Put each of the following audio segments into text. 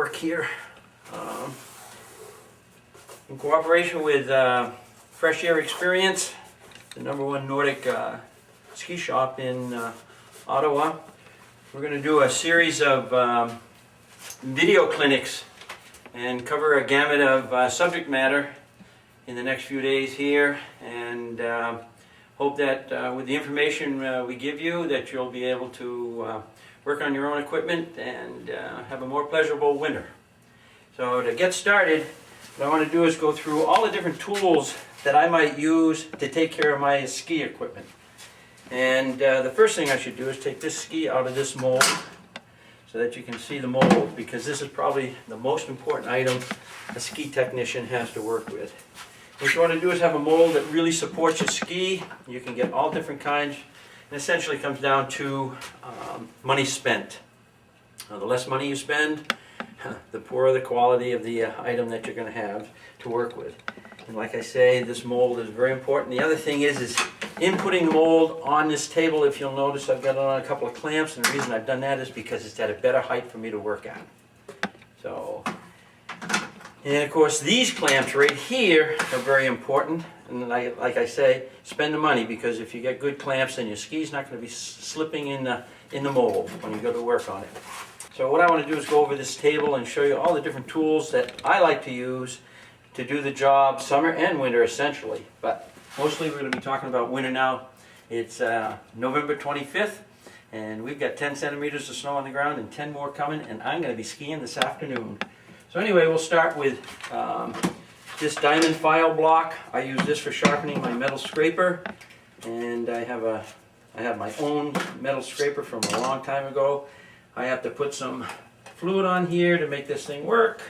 work here. In cooperation with Fresh Air Experience, the #1 Nordic ski shop in Ottawa, we're going to do a series of video clinics and cover a gamut of subject matter in the next few days here, and hope that with the information we give you that you'll be able to work on your own equipment and have a more pleasurable winter. So to get started, what I want to do is go through all the different tools that I might use to take care of my ski equipment. And the first thing I should do is take this ski out of this mold so that you can see the mold, because this is probably the most important item a ski technician has to work with. What you want to do is have a mold that really supports your ski. You can get all different kinds, and essentially comes down to money spent. The less money you spend, the poorer the quality of the item that you're going to have to work with. And like I say, this mold is very important. The other thing is in putting the mold on this table, if you'll notice, I've got it on a couple of clamps, and the reason I've done that is because it's at a better height for me to work at. So, and of course these clamps right here are very important, and like I say, spend the money, because if you get good clamps, then your ski's not going to be slipping in the mold when you go to work on it. So what I want to do is go over this table and show you all the different tools that I like to use to do the job, summer and winter essentially, but mostly we're going to be talking about winter now. It's November 25th, and we've got 10 centimeters of snow on the ground and 10 more coming, and I'm going to be skiing this afternoon. So anyway, we'll start with this diamond file block. I use this for sharpening my metal scraper, and I have my own metal scraper from a long time ago. I have to put some fluid on here to make this thing work.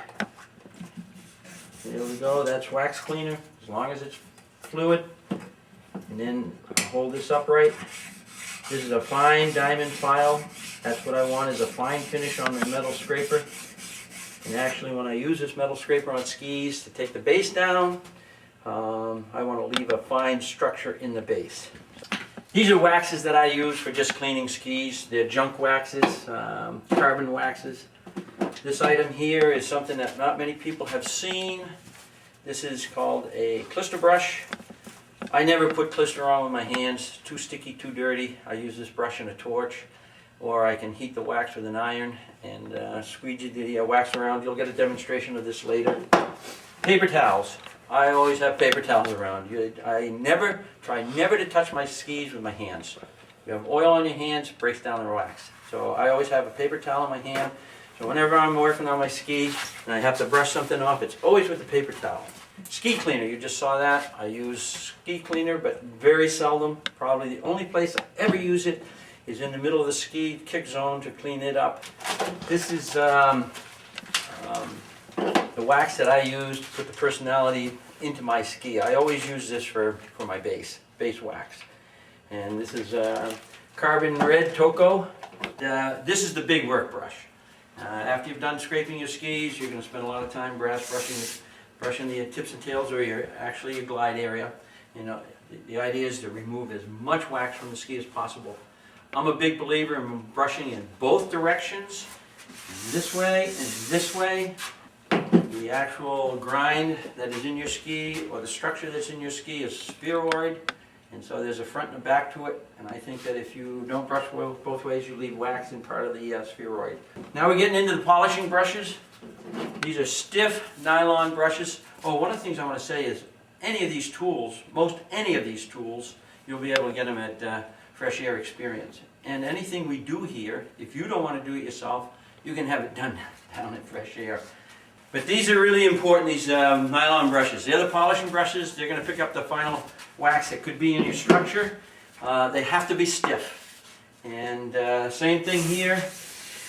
There we go, that's wax cleaner, as long as it's fluid. And then I'll hold this upright. This is a fine diamond file. That's what I want, is a fine finish on the metal scraper. And actually, when I use this metal scraper on skis to take the base down, I want to leave a fine structure in the base. These are waxes that I use for just cleaning skis. They're junk waxes, carbon waxes. This item here is something that not many people have seen. This is called a clister brush. I never put clister on with my hands. Too sticky, too dirty. I use this brush and a torch, or I can heat the wax with an iron and squeegee the wax around. You'll get a demonstration of this later. Paper towels. I always have paper towels around. I try never to touch my skis with my hands. You have oil on your hands, it breaks down the wax. So I always have a paper towel in my hand. So whenever I'm working on my ski and I have to brush something off, it's always with the paper towel. Ski cleaner, you just saw that. I use ski cleaner, but very seldom. Probably the only place I ever use it is in the middle of the ski kick zone to clean it up. This is the wax that I use to put the personality into my ski. I always use this for my base wax. And this is carbon red Toco. This is the big work brush. After you've done scraping your skis, you're going to spend a lot of time brushing the tips and tails, or your glide area. You know, the idea is to remove as much wax from the ski as possible. I'm a big believer in brushing in both directions, this way and this way. The actual grind that is in your ski, or the structure that's in your ski, is spheroid, and so there's a front and a back to it, and I think that if you don't brush both ways, you leave wax in part of the spheroid. Now we're getting into the polishing brushes. These are stiff nylon brushes. Oh, one of the things I want to say is any of these tools, most any of these tools, you'll be able to get them at Fresh Air Experience. And anything we do here, if you don't want to do it yourself, you can have it done down at Fresh Air. But these are really important, these nylon brushes. The other polishing brushes, they're going to pick up the final wax that could be in your structure. They have to be stiff. And same thing here.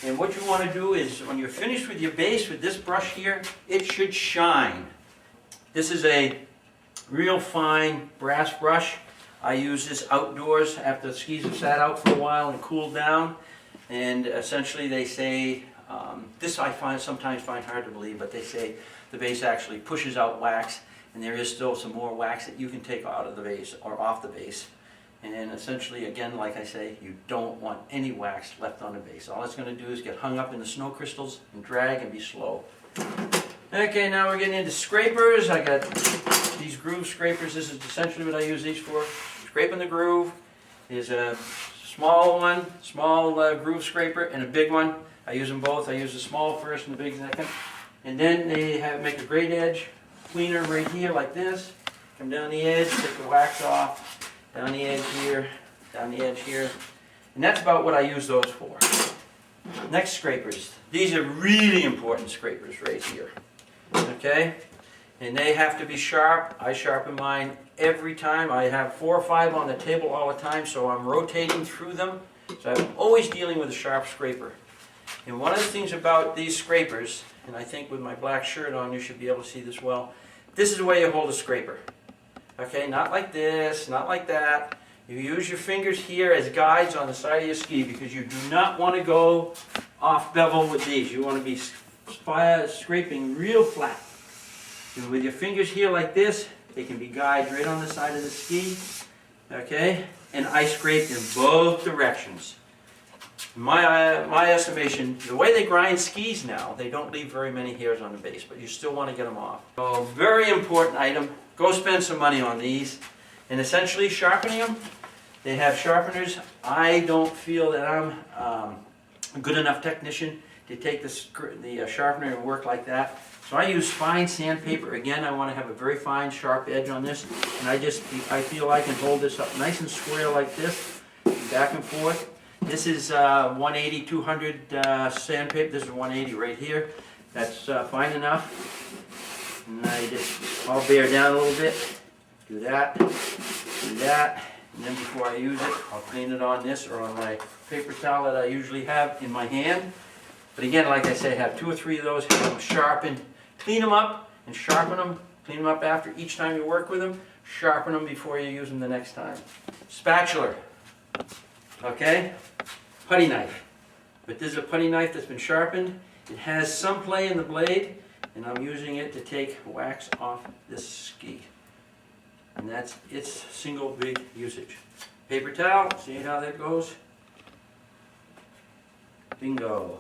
And what you want to do is, when you're finished with your base with this brush here, it should shine. This is a real fine brass brush. I use this outdoors after the skis have sat out for a while and cooled down. And essentially they say, this I sometimes find hard to believe, but they say the base actually pushes out wax, and there is still some more wax that you can take out of the base or off the base. And essentially, again, like I say, you don't want any wax left on the base. All it's going to do is get hung up in the snow crystals and drag and be slow. Okay, now we're getting into scrapers. I got these groove scrapers. This is essentially what I use these for. Scraping the groove. There's a small one, small groove scraper, and a big one. I use them both. I use the small first and the big second. And then they make a great edge cleaner right here like this. Come down the edge, take the wax off. Down the edge here, down the edge here. And that's about what I use those for. Next, scrapers. These are really important scrapers right here. Okay? And they have to be sharp. I sharpen mine every time. I have 4 or 5 on the table all the time, so I'm rotating through them. So I'm always dealing with a sharp scraper. And one of the things about these scrapers, and I think with my black shirt on you should be able to see this well, this is the way you hold a scraper. Okay, not like this, not like that. You use your fingers here as guides on the side of your ski because you do not want to go off bevel with these. You want to be scraping real flat. And with your fingers here like this, they can be guides right on the side of the ski. Okay, and I scrape in both directions. My estimation, the way they grind skis now, they don't leave very many hairs on the base, but you still want to get them off. So, very important item. Go spend some money on these. And essentially sharpening them, they have sharpeners. I don't feel that I'm a good enough technician to take the sharpener and work like that. So I use fine sandpaper. Again, I want to have a very fine, sharp edge on this. And I feel I can hold this up nice and square like this, back and forth. This is 180, 200 sandpaper. This is 180 right here. That's fine enough. And I'll bear down a little bit. Do that, and then before I use it, I'll clean it on this or on my paper towel that I usually have in my hand. But again, like I say, have 2 or 3 of those, have them sharpened. Clean them up and sharpen them. Clean them up after each time you work with them. Sharpen them before you use them the next time. Spatula. Okay? Putty knife. But this is a putty knife that's been sharpened. It has some play in the blade, and I'm using it to take wax off this ski. And that's its single big usage. Paper towel, see how that goes? Bingo.